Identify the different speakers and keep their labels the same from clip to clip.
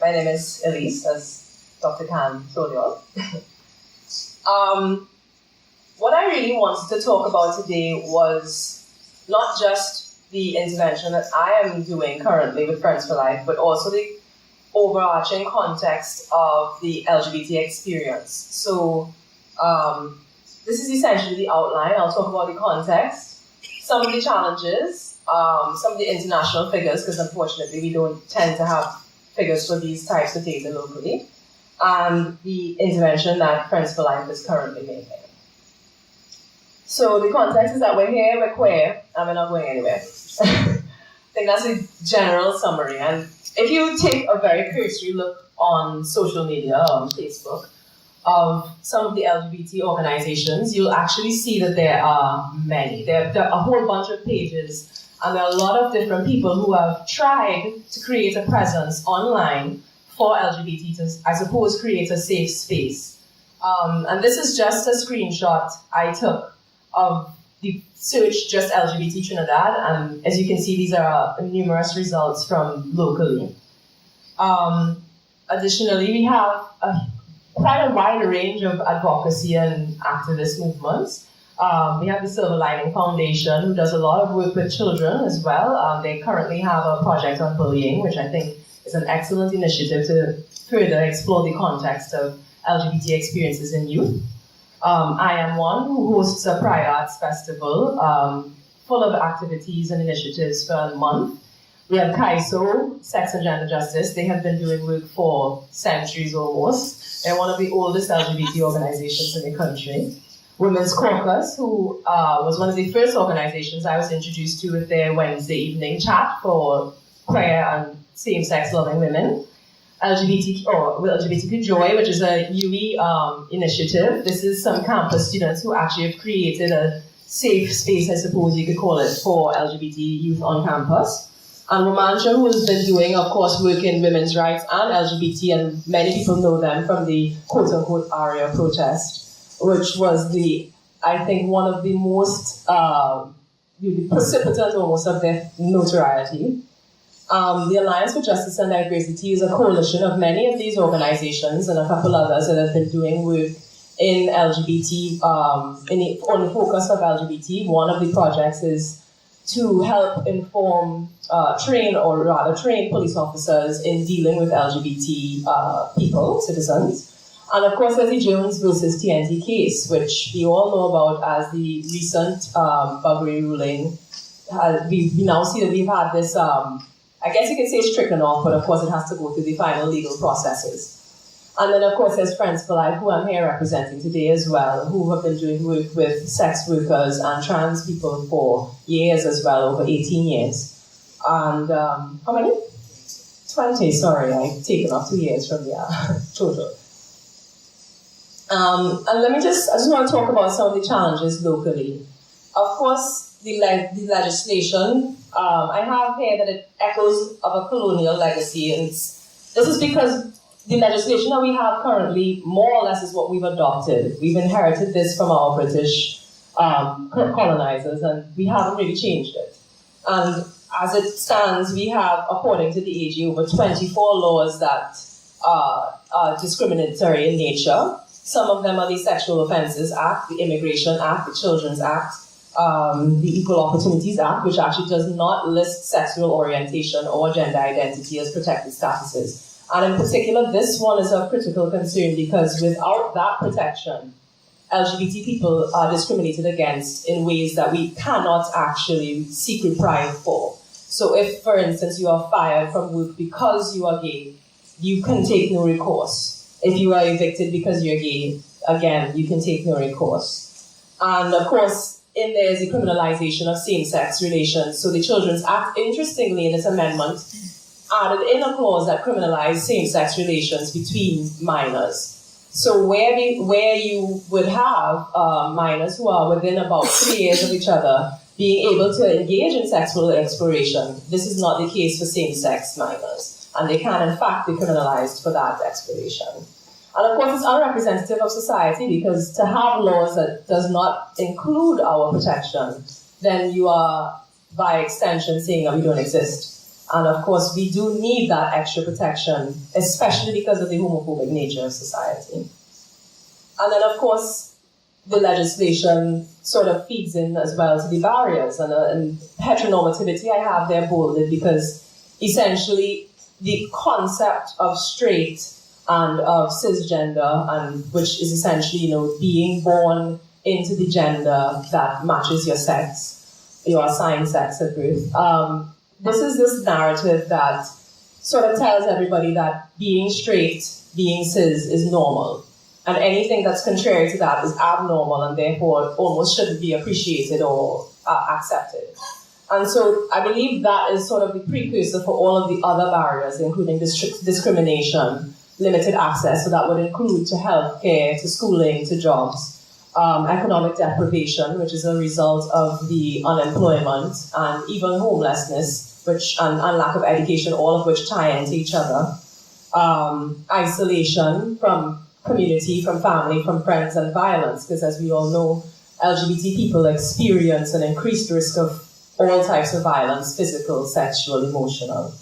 Speaker 1: My name is Élysse, as Dr. Khan told you all. What I really wanted to talk about today was not just the intervention that I am doing currently with Friends for Life, but also the overarching context of the LGBT experience. So this is essentially the outline. I'll talk about the context, some of the challenges, some of the international figures, because unfortunately we don't tend to have figures for these types of data locally, and the intervention that Friends for Life is currently making. So the context is that we're here, we're queer, and we're not going anywhere. I think that's a general summary. And if you take a very cursory look on social media, on Facebook, of some of the LGBT organizations, you'll actually see that there are many. There are a whole bunch of pages, and there are a lot of different people who have tried to create a presence online for LGBT to, I suppose, create a safe space. And this is just a screenshot I took of the search just LGBT Trinidad, and as you can see, these are numerous results from locally. Additionally, we have quite a wide range of advocacy and activist movements. We have the Silver Lining Foundation, who does a lot of work with children as well. They currently have a project on bullying, which I think is an excellent initiative to further explore the context of LGBT experiences in youth. I Am One, who hosts a Pride Arts Festival full of activities and initiatives for a month. We have KAISO, Sex and Gender Justice. They have been doing work for centuries almost. They're one of the oldest LGBT organizations in the country. Women's Caucus, who was one of the first organizations I was introduced to with their Wednesday evening chat for queer and same-sex loving women. LGBTQ Joy, which is a UE initiative. This is some campus students who actually have created a safe space, I suppose you could call it, for LGBT youth on campus. And Romancha, who has been doing, of course, work in women's rights and LGBT, and many people know them from the quote-unquote ARIA protest, which was I think, one of the most precipitant almost of their notoriety. The Alliance for Justice and Diversity is a coalition of many of these organizations and a couple others that have been doing work in LGBT, on the focus of LGBT. One of the projects is to help train police officers in dealing with LGBT people, citizens. And of course, there's the Jones versus TNT case, which we all know about as the recent buggery ruling. We now see that we've had this, I guess you could say stricken off, but of course it has to go through the final legal processes. And then of course there's Friends for Life, who I'm here representing today as well, who have been doing work with sex workers and trans people for years as well, over 18 years. And how many? 20, sorry, I've taken off 2 years from the total. And I just want to talk about some of the challenges locally. Of course, the legislation, I have here that it echoes of a colonial legacy. And this is because the legislation that we have currently more or less is what we've adopted. We've inherited this from our British colonizers, and we haven't really changed it. And as it stands, we have, according to the AG, over 24 laws that are discriminatory in nature. Some of them are the Sexual Offences Act, the Immigration Act, the Children's Act, the Equal Opportunities Act, which actually does not list sexual orientation or gender identity as protected statuses. And in particular, this one is of critical concern because without that protection, LGBT people are discriminated against in ways that we cannot actually seek reprieve for. So if, for instance, you are fired from work because you are gay, you can take no recourse. If you are evicted because you're gay, again, you can take no recourse. And of course, in there is the criminalization of same-sex relations. So the Children's Act, interestingly, in this amendment, added in a clause that criminalized same-sex relations between minors. So where you would have minors who are within about 3 years of each other being able to engage in sexual exploration, this is not the case for same-sex minors. And they can, in fact, be criminalized for that exploration. And of course, it's unrepresentative of society because to have laws that does not include our protection, then you are, by extension, saying that we don't exist. And of course, we do need that extra protection, especially because of the homophobic nature of society. And then, of course, the legislation sort of feeds in as well to the barriers. And heteronormativity I have there bolded because essentially the concept of straight and of cisgender, and which is essentially, being born into the gender that matches your sex, your assigned sex at birth. This is this narrative that sort of tells everybody that being straight, being cis is normal. And anything that's contrary to that is abnormal and therefore almost shouldn't be appreciated or accepted. And so I believe that is sort of the precursor for all of the other barriers, including discrimination, limited access, so that would include to healthcare, to schooling, to jobs, economic deprivation, which is a result of the unemployment, and even homelessness, and lack of education, all of which tie into each other. Isolation from community, from family, from friends, and violence, because as we all know, LGBT people experience an increased risk of all types of violence, physical, sexual, emotional.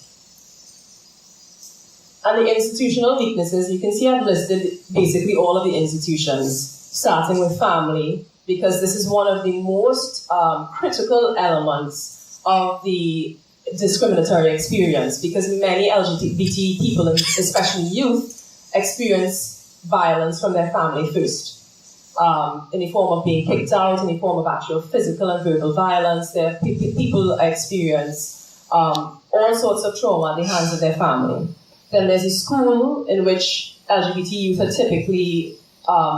Speaker 1: And the institutional weaknesses, you can see I've listed basically all of the institutions, starting with family, because this is one of the most critical elements of the discriminatory experience, because many LGBT people, especially youth, experience violence from their family first. In the form of being kicked out, in the form of actual physical and verbal violence. People experience all sorts of trauma at the hands of their family. Then there's a school in which LGBT youth are typically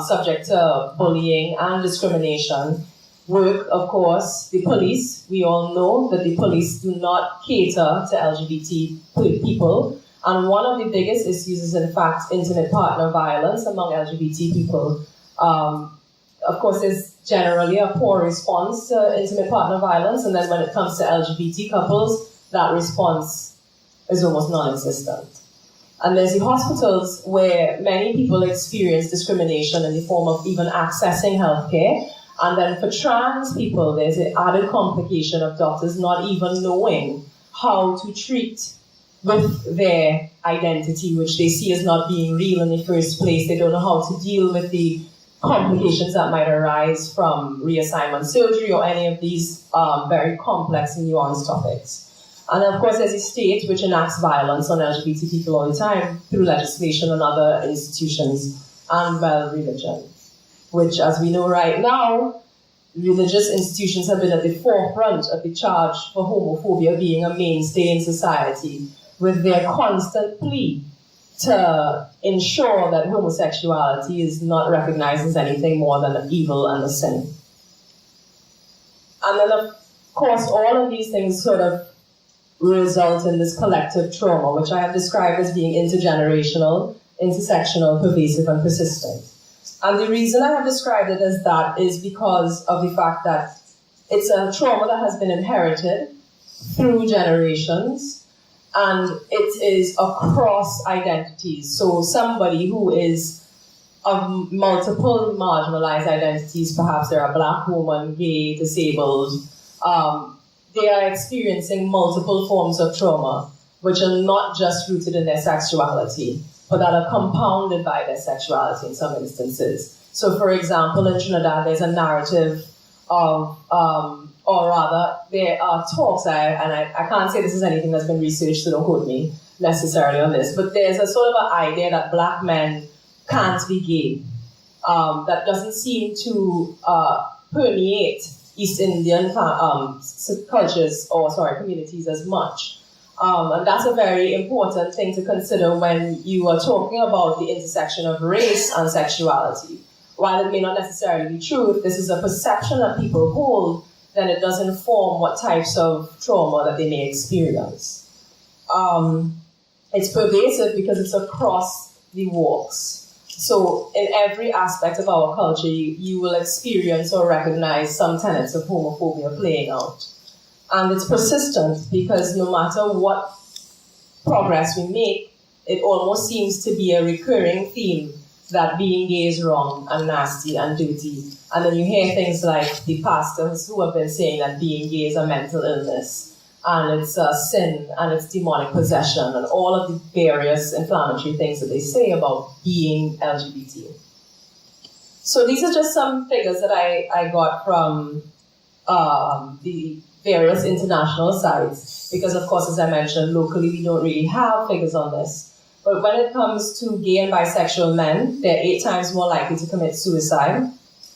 Speaker 1: subject to bullying and discrimination. Work, of course, the police. We all know that the police do not cater to LGBT people. And one of the biggest issues is, in fact, intimate partner violence among LGBT people. Of course, there's generally a poor response to intimate partner violence, and then when it comes to LGBT couples, that response is almost non-existent. And there's the hospitals where many people experience discrimination in the form of even accessing healthcare. And then for trans people, there's an added complication of doctors not even knowing how to treat with their identity, which they see as not being real in the first place. They don't know how to deal with the complications that might arise from reassignment surgery or any of these very complex and nuanced topics. And of course, there's a state which enacts violence on LGBT people all the time through legislation and other institutions, and religion, which, as we know right now, religious institutions have been at the forefront of the charge for homophobia being a mainstay in society, with their constant plea to ensure that homosexuality is not recognized as anything more than an evil and a sin. And then, of course, all of these things sort of result in this collective trauma, which I have described as being intergenerational, intersectional, pervasive, and persistent. And the reason I have described it as that is because of the fact that it's a trauma that has been inherited through generations, and it is across identities. So somebody who is of multiple marginalized identities, perhaps they're a Black woman, gay, disabled, they are experiencing multiple forms of trauma, which are not just rooted in their sexuality, but that are compounded by their sexuality in some instances. So, for example, in Trinidad, there's a narrative of, or rather, there are talks, and I can't say this is anything that's been researched, so don't quote me necessarily on this, but there's a sort of an idea that Black men can't be gay. That doesn't seem to permeate East Indian cultures, communities as much. And that's a very important thing to consider when you are talking about the intersection of race and sexuality. While it may not necessarily be true, if this is a perception that people hold, then it does inform what types of trauma that they may experience. It's pervasive because it's across the walks. So in every aspect of our culture, you will experience or recognize some tenets of homophobia playing out. And it's persistent because no matter what progress we make, it almost seems to be a recurring theme that being gay is wrong and nasty and dirty. And then you hear things like the pastors who have been saying that being gay is a mental illness. and it's sin, and it's demonic possession, and all of the various inflammatory things that they say about being LGBT. So these are just some figures that I got from the various international sites, because of course, as I mentioned, locally we don't really have figures on this. But when it comes to gay and bisexual men, they're 8 times more likely to commit suicide,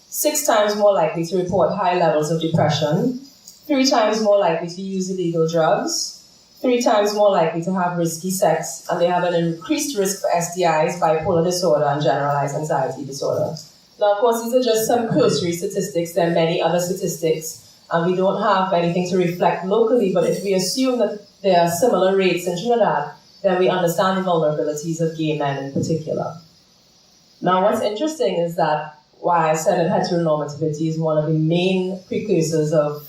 Speaker 1: 6 times more likely to report high levels of depression, 3 times more likely to use illegal drugs, 3 times more likely to have risky sex, and they have an increased risk for STIs, bipolar disorder, and generalized anxiety disorder. Now, of course, these are just some cursory statistics. There are many other statistics, and we don't have anything to reflect locally, but if we assume that there are similar rates in Trinidad, then we understand the vulnerabilities of gay men in particular. Now, what's interesting is that why I said that heteronormativity is one of the main precursors of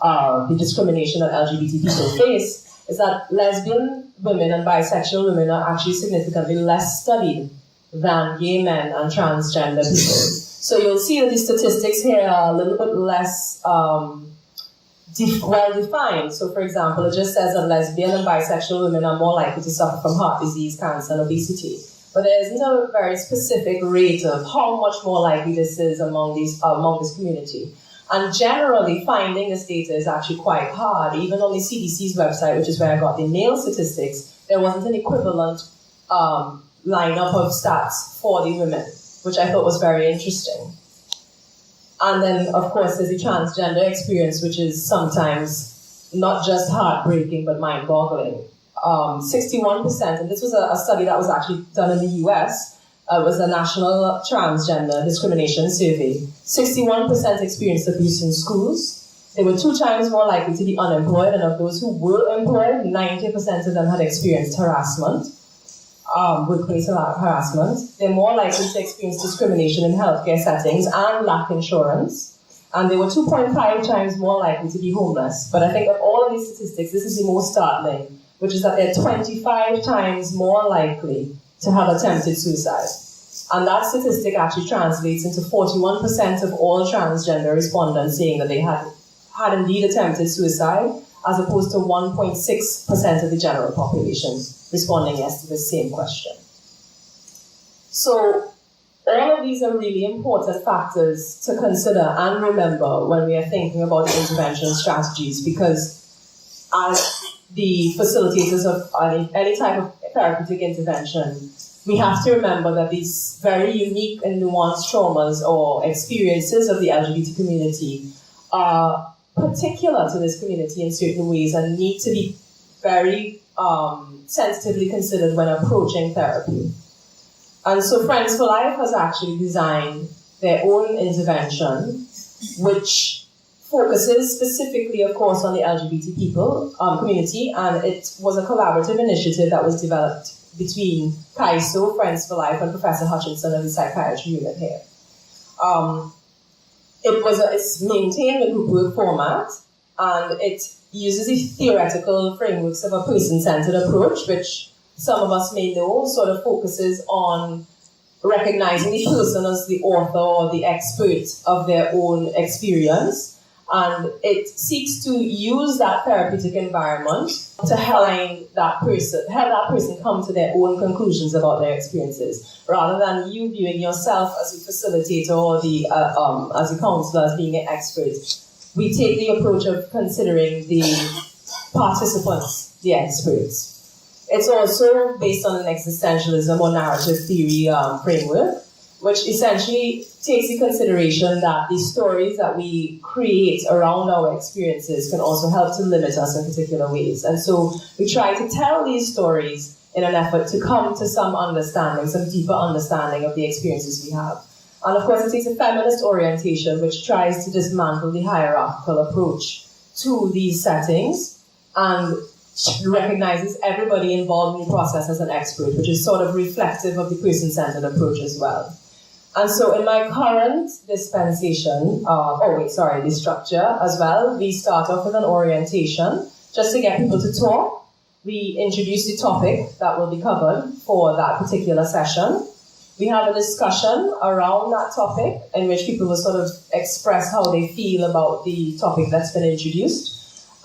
Speaker 1: the discrimination that LGBT people face, is that lesbian women and bisexual women are actually significantly less studied than gay men and transgender people. So you'll see that the statistics here are a little bit less well-defined. So, for example, it just says that lesbian and bisexual women are more likely to suffer from heart disease, cancer, and obesity. But there isn't a very specific rate of how much more likely this is among this community. And generally, finding this data is actually quite hard. Even on the CDC's website, which is where I got the male statistics, there wasn't an equivalent lineup of stats for the women, which I thought was very interesting. And then, of course, there's the transgender experience, which is sometimes not just heartbreaking, but mind-boggling. 61%, and this was a study that was actually done in the US, it was a national transgender discrimination survey. 61% experienced abuse in schools. They were 2 times more likely to be unemployed, and of those who were employed, 90% of them had experienced harassment. Workplace harassment. They're more likely to experience discrimination in healthcare settings and lack insurance. And they were 2.5 times more likely to be homeless. But I think of all of these statistics, this is the most startling, which is that they're 25 times more likely to have attempted suicide. And that statistic actually translates into 41% of all transgender respondents saying that they had indeed attempted suicide, as opposed to 1.6% of the general population responding yes to the same question. So all of these are really important factors to consider and remember when we are thinking about the intervention strategies, because as the facilitators of any type of therapeutic intervention, we have to remember that these very unique and nuanced traumas or experiences of the LGBT community are particular to this community in certain ways and need to be very sensitively considered when approaching therapy. And so Friends for Life has actually designed their own intervention, which focuses specifically, of course, on the LGBT people community, and it was a collaborative initiative that was developed between CAISO, Friends for Life, and Professor Hutchinson of the psychiatry unit here. It's maintained a group work format, and it uses the theoretical frameworks of a person-centered approach, which some of us may know, sort of focuses on recognizing the person as the author or the expert of their own experience. And it seeks to use that therapeutic environment to help that person come to their own conclusions about their experiences, rather than you viewing yourself as a facilitator or as a counselor as being an expert. We take the approach of considering the participants the experts. It's also based on an existentialism or narrative theory framework, which essentially takes into consideration that the stories that we create around our experiences can also help to limit us in particular ways. And so we try to tell these stories in an effort to come to some understanding, some deeper understanding of the experiences we have. And of course, it takes a feminist orientation which tries to dismantle the hierarchical approach to these settings and recognizes everybody involved in the process as an expert, which is sort of reflective of the person-centered approach as well. And so in my current dispensation, the structure as well, we start off with an orientation just to get people to talk. We introduce the topic that will be covered for that particular session. We have a discussion around that topic in which people will sort of express how they feel about the topic that's been introduced.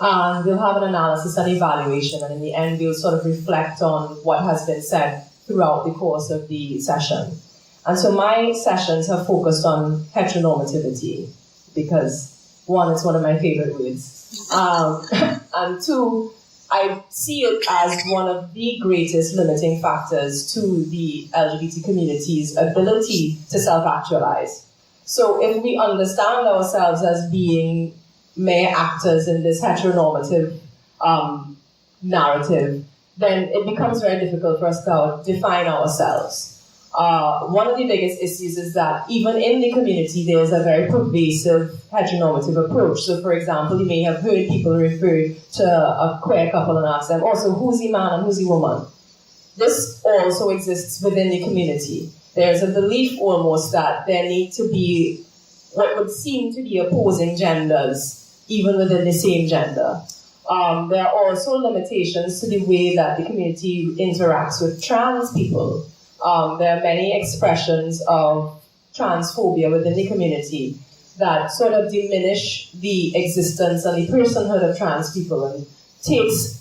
Speaker 1: And we'll have an analysis and evaluation, and in the end, we'll sort of reflect on what has been said throughout the course of the session. And so my sessions have focused on heteronormativity, because one, it's one of my favorite words, and two, I see it as one of the greatest limiting factors to the LGBT community's ability to self-actualize. So if we understand ourselves as being mere actors in this heteronormative narrative, then it becomes very difficult for us to define ourselves. One of the biggest issues is that even in the community, there's a very pervasive heteronormative approach. So, for example, you may have heard people refer to a queer couple and ask them, also, who's the man and who's the woman? This also exists within the community. There's a belief almost that there need to be what would seem to be opposing genders, even within the same gender. There are also limitations to the way that the community interacts with trans people. There are many expressions of transphobia within the community that sort of diminish the existence and the personhood of trans people and takes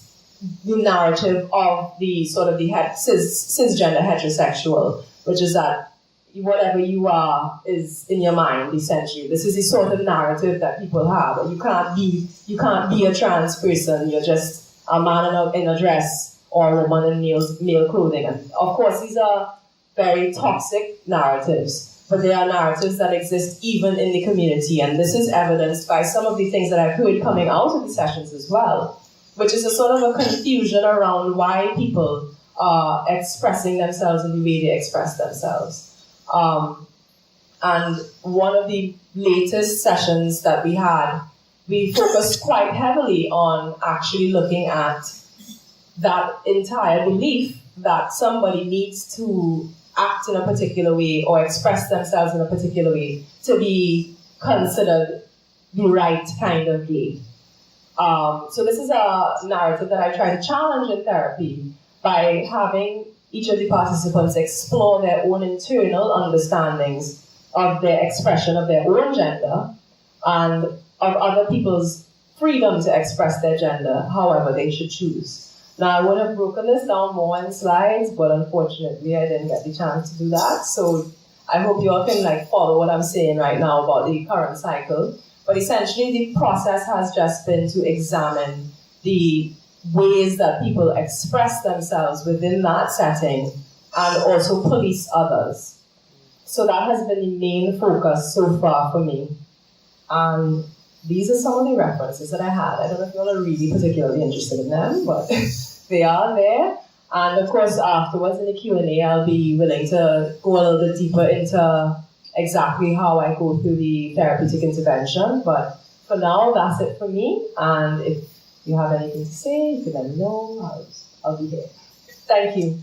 Speaker 1: the narrative of the sort of the cisgender heterosexual, which is that whatever you are is in your mind, essentially. This is the sort of narrative that people have. You can't be a trans person. You're just a man in a dress or a woman in male clothing. And of course, these are very toxic narratives, but they are narratives that exist even in the community. And this is evidenced by some of the things that I've heard coming out of the sessions as well, which is a sort of a confusion around why people are expressing themselves in the way they express themselves. And one of the latest sessions that we had, we focused quite heavily on actually looking at that entire belief that somebody needs to act in a particular way or express themselves in a particular way to be considered the right kind of gay. So this is a narrative that I try to challenge in therapy by having each of the participants explore their own internal understandings of their expression of their own gender and of other people's freedom to express their gender however they should choose. Now, I would have broken this down more in slides, but unfortunately, I didn't get the chance to do that. So I hope you all can follow what I'm saying right now about the current cycle. But essentially, the process has just been to examine the ways that people express themselves within that setting and also police others. So that has been the main focus so far for me. And these are some of the references that I had. I don't know if you all are really particularly interested in them, but they are there. And of course, afterwards in the Q&A, I'll be willing to go a little bit deeper into exactly how I go through the therapeutic intervention. But for now, that's it for me. And if you have anything to say, you can let me know. I'll be here. Thank you.